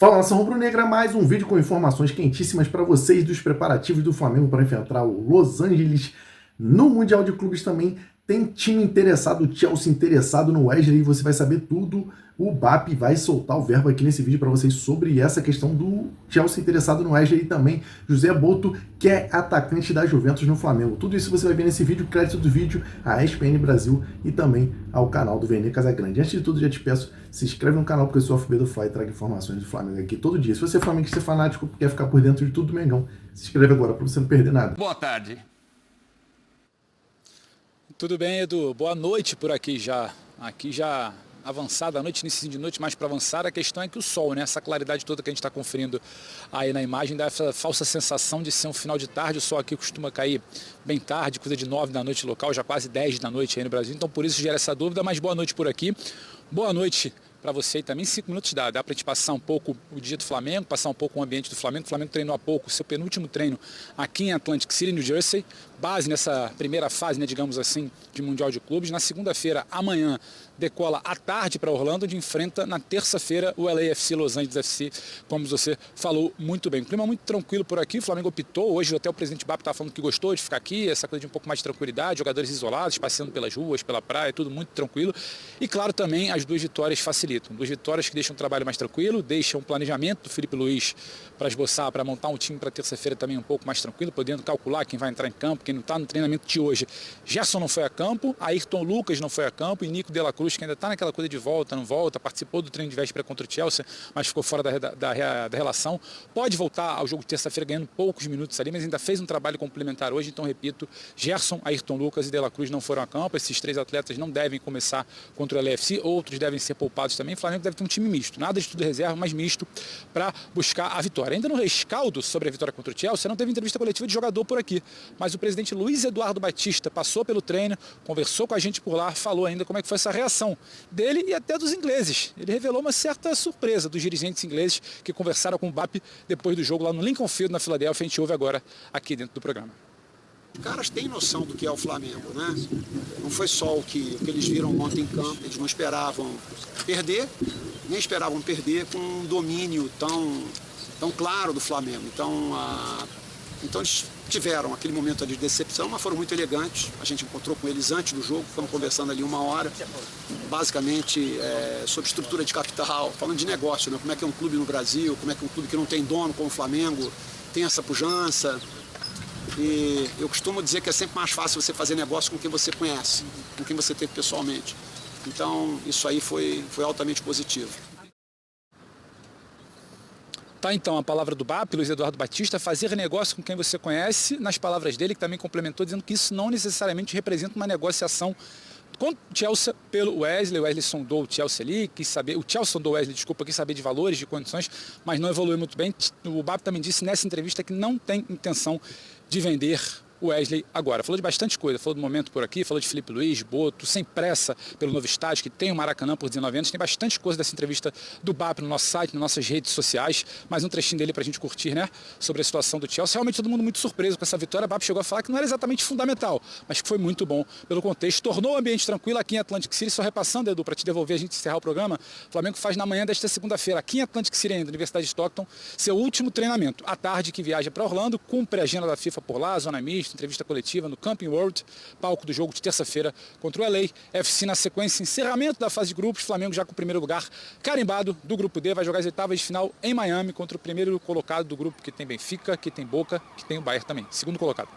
Fala, nação rubro-negra, mais um vídeo com informações quentíssimas para vocês dos preparativos do Flamengo para enfrentar o Los Angeles no Mundial de Clubes. Também tem time interessado, o Chelsea interessado no Wesley, você vai saber tudo. O BAP vai soltar o verbo aqui nesse vídeo para vocês sobre essa questão do Chelsea interessado no Wesley e também José Boto, que é atacante da Juventus no Flamengo. Tudo isso você vai ver nesse vídeo, crédito do vídeo à ESPN Brasil e também ao canal do Vene Casagrande. Antes de tudo, já te peço, se inscreve no canal, porque eu sou FB do Fly e trago informações do Flamengo aqui todo dia. Se você é flamenguista fanático, quer ficar por dentro de tudo do Mengão, se inscreve agora para você não perder nada. Boa tarde. Tudo bem, Edu? Boa noite por aqui já. Aqui já avançada a noite, início de noite, mais para avançar. A questão é que o sol, né? Essa claridade toda que a gente está conferindo aí na imagem, dá essa falsa sensação de ser um final de tarde. O sol aqui costuma cair bem tarde, coisa de 9 da noite local, já quase 10 da noite aí no Brasil. Então por isso gera essa dúvida, mas boa noite por aqui. Boa noite para você e também 5 minutos dá para a gente passar um pouco o dia do Flamengo, passar um pouco o ambiente do Flamengo. O Flamengo treinou há pouco o seu penúltimo treino aqui em Atlantic City, New Jersey, base nessa primeira fase, né, digamos assim, de Mundial de Clubes. Na segunda-feira, amanhã, decola à tarde para Orlando, onde enfrenta na terça-feira o LAFC, Los Angeles FC, como você falou muito bem. Um clima muito tranquilo por aqui, o Flamengo optou, hoje até o presidente BAP está falando que gostou de ficar aqui, essa coisa de um pouco mais de tranquilidade, jogadores isolados, passeando pelas ruas, pela praia, tudo muito tranquilo. E claro, também as 2 vitórias facilitam, 2 vitórias que deixam o trabalho mais tranquilo, deixam o planejamento do Felipe Luiz para esboçar, para montar um time para terça-feira também um pouco mais tranquilo, podendo calcular quem vai entrar em campo, quem não está no treinamento de hoje. Gerson não foi a campo, Ayrton Lucas não foi a campo e Nico de la Cruz, que ainda está naquela coisa de volta, não volta, participou do treino de véspera contra o Chelsea, mas ficou fora da relação. Pode voltar ao jogo de terça-feira ganhando poucos minutos ali, mas ainda fez um trabalho complementar hoje. Então, repito, Gerson, Ayrton Lucas e de la Cruz não foram a campo. Esses 3 atletas não devem começar contra o LAFC, outros devem ser poupados também. O Flamengo deve ter um time misto, nada de tudo reserva, mas misto para buscar a vitória. Ainda no rescaldo sobre a vitória contra o Chelsea, não teve entrevista coletiva de jogador por aqui, mas o presidente Luiz Eduardo Batista passou pelo treino, conversou com a gente por lá, falou ainda como é que foi essa reação dele e até dos ingleses. Ele revelou uma certa surpresa dos dirigentes ingleses que conversaram com o BAP depois do jogo lá no Lincoln Field, na Filadélfia. A gente ouve agora aqui dentro do programa. Os caras têm noção do que é o Flamengo, né? Não foi só o que eles viram ontem em campo, eles não esperavam perder, nem esperavam perder com um domínio tão claro do Flamengo. Então eles tiveram aquele momento ali de decepção, mas foram muito elegantes. A gente encontrou com eles antes do jogo, ficamos conversando ali 1 hora, basicamente sobre estrutura de capital, falando de negócio, né? Como é que é um clube no Brasil, como é que é um clube que não tem dono como o Flamengo tem essa pujança. E eu costumo dizer que é sempre mais fácil você fazer negócio com quem você conhece, com quem você teve pessoalmente. Então isso aí foi altamente positivo. Tá, então, a palavra do BAP, Luiz Eduardo Batista, fazer negócio com quem você conhece, nas palavras dele, que também complementou, dizendo que isso não necessariamente representa uma negociação com o Chelsea pelo Wesley. O Wesley sondou o Chelsea ali, o Chelsea sondou o Wesley, desculpa, quis saber de valores, de condições, mas não evoluiu muito bem. O BAP também disse nessa entrevista que não tem intenção de vender o Wesley agora. Falou de bastante coisa, falou do momento por aqui, falou de Felipe Luiz, Boto, sem pressa pelo novo estádio, que tem o Maracanã por 19 anos. Tem bastante coisa dessa entrevista do BAP no nosso site, nas nossas redes sociais, mais um trechinho dele pra gente curtir, né, sobre a situação do Chelsea. Realmente todo mundo muito surpreso com essa vitória. O BAP chegou a falar que não era exatamente fundamental, mas que foi muito bom pelo contexto. Tornou o ambiente tranquilo aqui em Atlantic City. Só repassando, Edu, para te devolver, a gente encerrar o programa, o Flamengo faz na manhã desta segunda-feira, aqui em Atlantic City ainda, Universidade de Stockton, seu último treinamento. À tarde que viaja para Orlando, cumpre a agenda da FIFA por lá, zona mista, entrevista coletiva no Camping World, palco do jogo de terça-feira contra o LAFC. Na sequência, encerramento da fase de grupos, Flamengo já com o primeiro lugar carimbado do grupo D, vai jogar as oitavas de final em Miami contra o primeiro colocado do grupo, que tem Benfica, que tem Boca, que tem o Bayern também, segundo colocado.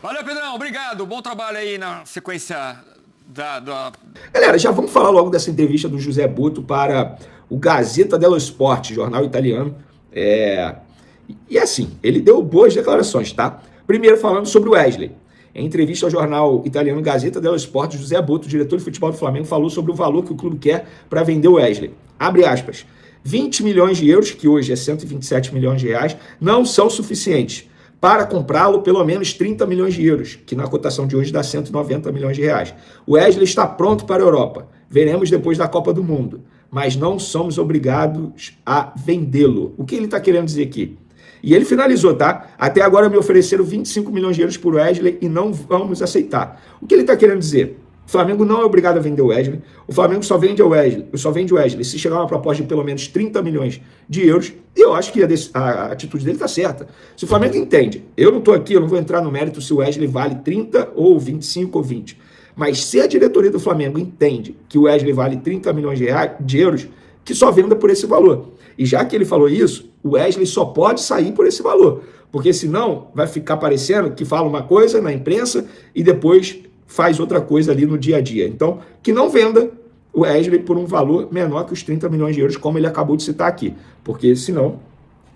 Valeu, Pedrão, obrigado. Bom trabalho aí na sequência da... Galera, já vamos falar logo dessa entrevista do José Boto para o Gazzetta dello Sport, jornal italiano. E assim, ele deu boas declarações, tá? Primeiro falando sobre o Wesley. Em entrevista ao jornal italiano Gazzetta dello Sport, José Boto, diretor de futebol do Flamengo, falou sobre o valor que o clube quer para vender o Wesley. Abre aspas. 20 milhões de euros, que hoje é 127 milhões de reais, não são suficientes. Para comprá-lo, pelo menos 30 milhões de euros, que na cotação de hoje dá 190 milhões de reais. O Wesley está pronto para a Europa. Veremos depois da Copa do Mundo. Mas não somos obrigados a vendê-lo. O que ele está querendo dizer aqui? E ele finalizou, tá? Até agora me ofereceram 25 milhões de euros por Wesley e não vamos aceitar. O que ele está querendo dizer? O Flamengo não é obrigado a vender o Wesley. O Flamengo só vende o Wesley se chegar uma proposta de pelo menos 30 milhões de euros. E eu acho que a atitude dele está certa. Se o Flamengo entende, eu não estou aqui, eu não vou entrar no mérito se o Wesley vale 30 ou 25 ou 20. Mas se a diretoria do Flamengo entende que o Wesley vale 30 milhões de euros, que só venda por esse valor. E já que ele falou isso, o Wesley só pode sair por esse valor. Porque senão vai ficar parecendo que fala uma coisa na imprensa e depois faz outra coisa ali no dia a dia. Então, que não venda o Wesley por um valor menor que os 30 milhões de euros, como ele acabou de citar aqui. Porque senão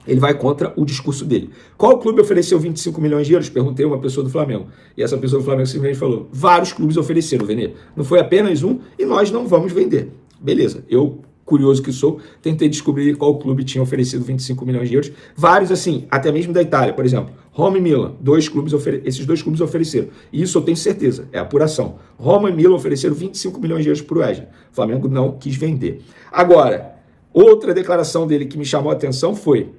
ele vai contra o discurso dele. Qual clube ofereceu 25 milhões de euros? Perguntei a uma pessoa do Flamengo. E essa pessoa do Flamengo simplesmente falou: vários clubes ofereceram, Vene. Não foi apenas um e nós não vamos vender. Beleza, eu, curioso que sou, tentei descobrir qual clube tinha oferecido 25 milhões de euros. Vários, assim, até mesmo da Itália, por exemplo. Roma e Milan, esses dois clubes ofereceram. E isso eu tenho certeza, é apuração. Roma e Milan ofereceram 25 milhões de euros para o Wesley. O Flamengo não quis vender. Agora, outra declaração dele que me chamou a atenção foi...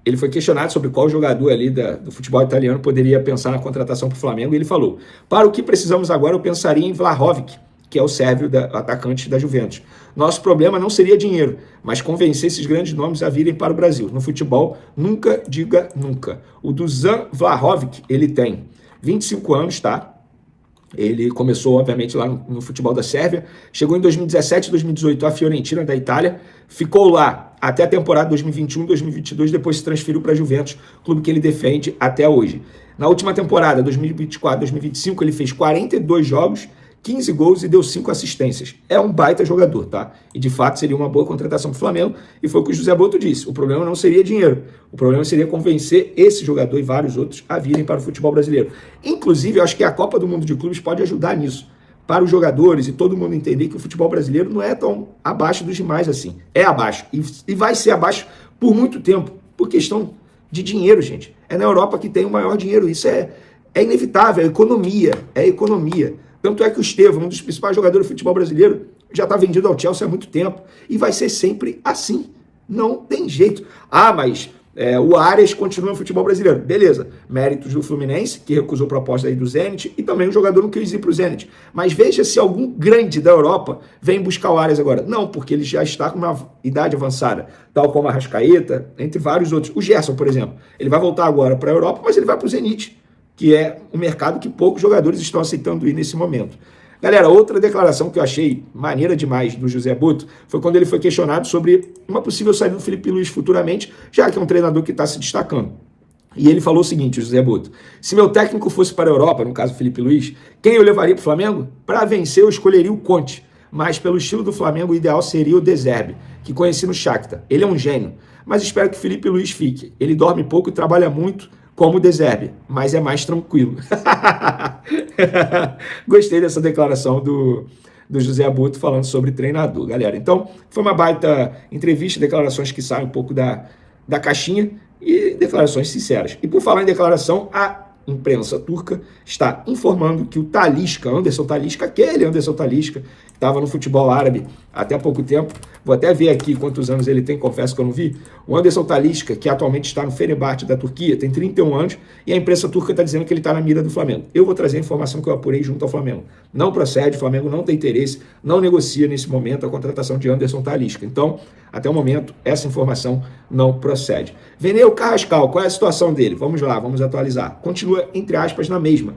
ele foi questionado sobre qual jogador ali do futebol italiano poderia pensar na contratação para o Flamengo, e ele falou: para o que precisamos agora, eu pensaria em Vlahovic, que é o sérvio atacante da Juventus. Nosso problema não seria dinheiro, mas convencer esses grandes nomes a virem para o Brasil. No futebol, nunca diga nunca. O Dusan Vlahovic, ele tem 25 anos, tá? Ele começou, obviamente, lá no futebol da Sérvia, chegou em 2017 e 2018 à Fiorentina, da Itália, ficou lá até a temporada 2021-2022, depois se transferiu para a Juventus, clube que ele defende até hoje. Na última temporada, 2024-2025, ele fez 42 jogos, 15 gols e deu 5 assistências. É um baita jogador, tá? E de fato seria uma boa contratação para o Flamengo, e foi o que o José Boto disse: o problema não seria dinheiro, o problema seria convencer esse jogador e vários outros a virem para o futebol brasileiro. Inclusive, eu acho que a Copa do Mundo de Clubes pode ajudar nisso, para os jogadores e todo mundo entender que o futebol brasileiro não é tão abaixo dos demais assim. É abaixo, e vai ser abaixo por muito tempo, por questão de dinheiro, gente. É na Europa que tem o maior dinheiro, isso é inevitável, é economia. Tanto é que o Estevão, um dos principais jogadores do futebol brasileiro, já está vendido ao Chelsea há muito tempo. E vai ser sempre assim. Não tem jeito. Ah, mas o Arias continua no futebol brasileiro. Beleza. Méritos do Fluminense, que recusou proposta aí do Zenit, e também o jogador não quis ir para o Zenit. Mas veja se algum grande da Europa vem buscar o Arias agora. Não, porque ele já está com uma idade avançada, tal como a Arrascaeta, entre vários outros. O Gerson, por exemplo, ele vai voltar agora para a Europa, mas ele vai para o Zenit, que é um mercado que poucos jogadores estão aceitando ir nesse momento. Galera, outra declaração que eu achei maneira demais do José Boto foi quando ele foi questionado sobre uma possível saída do Felipe Luiz futuramente, já que é um treinador que está se destacando. E ele falou o seguinte, o José Boto: se meu técnico fosse para a Europa, no caso Felipe Luiz, quem eu levaria para o Flamengo? Para vencer eu escolheria o Conte, mas pelo estilo do Flamengo o ideal seria o De Zerbi, que conheci no Shakhtar. Ele é um gênio, mas espero que Felipe Luiz fique. Ele dorme pouco e trabalha muito, como o De Zerbi, mas é mais tranquilo. Gostei dessa declaração do José Boto falando sobre treinador, galera. Então, foi uma baita entrevista, declarações que saem um pouco da caixinha e declarações sinceras. E por falar em declaração, a imprensa turca está informando que o Talisca, Anderson Talisca, aquele Anderson Talisca, que estava no futebol árabe até há pouco tempo, vou até ver aqui quantos anos ele tem, confesso que eu não vi. O Anderson Talisca, que atualmente está no Fenerbahçe da Turquia, tem 31 anos, e a imprensa turca está dizendo que ele está na mira do Flamengo. Eu vou trazer a informação que eu apurei junto ao Flamengo. Não procede, o Flamengo não tem interesse, não negocia nesse momento a contratação de Anderson Talisca. Então, até o momento, essa informação não procede. Veneu Carrascal, qual é a situação dele? Vamos lá, vamos atualizar. Continua, entre aspas, na mesma.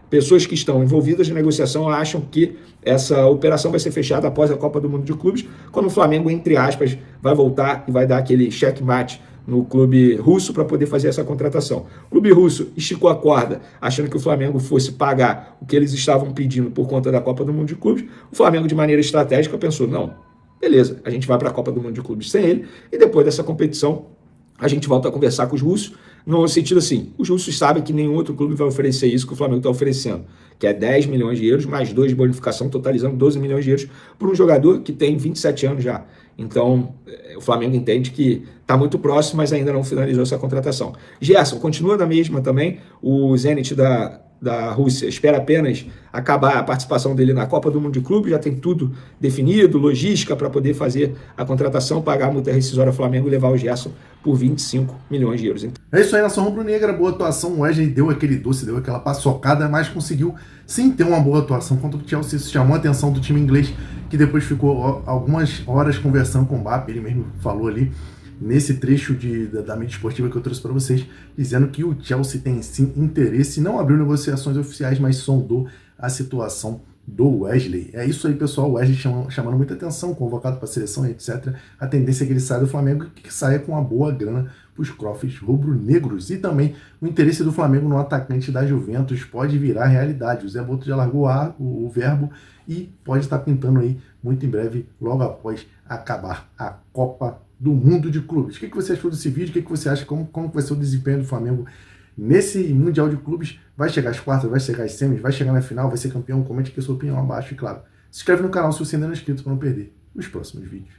Pessoas que estão envolvidas na negociação acham que essa operação vai ser fechada após a Copa do Mundo de Clubes, quando o Flamengo, entre aspas, vai voltar e vai dar aquele checkmate no clube russo para poder fazer essa contratação. O clube russo esticou a corda, achando que o Flamengo fosse pagar o que eles estavam pedindo por conta da Copa do Mundo de Clubes. O Flamengo, de maneira estratégica, pensou: não, beleza, a gente vai para a Copa do Mundo de Clubes sem ele, e depois dessa competição a gente volta a conversar com os russos, no sentido assim, os russos sabem que nenhum outro clube vai oferecer isso que o Flamengo está oferecendo, que é 10 milhões de euros, mais 2 de bonificação, totalizando 12 milhões de euros por um jogador que tem 27 anos já. Então, o Flamengo entende que está muito próximo, mas ainda não finalizou essa contratação. Gerson, continua na mesma também, o Zenit da da Rússia espera apenas acabar a participação dele na Copa do Mundo de Clubes, já tem tudo definido, logística para poder fazer a contratação, pagar a multa rescisória ao Flamengo e levar o Gerson por 25 milhões de euros. É isso aí, nação rubro-negra, boa atuação. O Wesley deu aquele doce, deu aquela paçocada, mas conseguiu sim ter uma boa atuação contra o Chelsea. Isso chamou a atenção do time inglês, que depois ficou algumas horas conversando com o Mbappé. Ele mesmo falou ali nesse trecho da mídia esportiva que eu trouxe para vocês, dizendo que o Chelsea tem sim interesse, não abriu negociações oficiais, mas sondou a situação do Wesley. É isso aí, pessoal. O Wesley chamando muita atenção, convocado para a seleção, etc. A tendência é que ele saia do Flamengo e que saia com uma boa grana para os cofres rubro-negros. E também o interesse do Flamengo no atacante da Juventus pode virar realidade. O Zé Boto já largou o verbo e pode estar pintando aí muito em breve, logo após acabar a Copa do Mundo de Clubes. O que você achou desse vídeo? O que você acha? Como vai ser o desempenho do Flamengo nesse Mundial de Clubes? Vai chegar às quartas, vai chegar às semis, vai chegar na final, vai ser campeão? Comente aqui a sua opinião abaixo e, claro, se inscreve no canal se você ainda não é inscrito para não perder os próximos vídeos.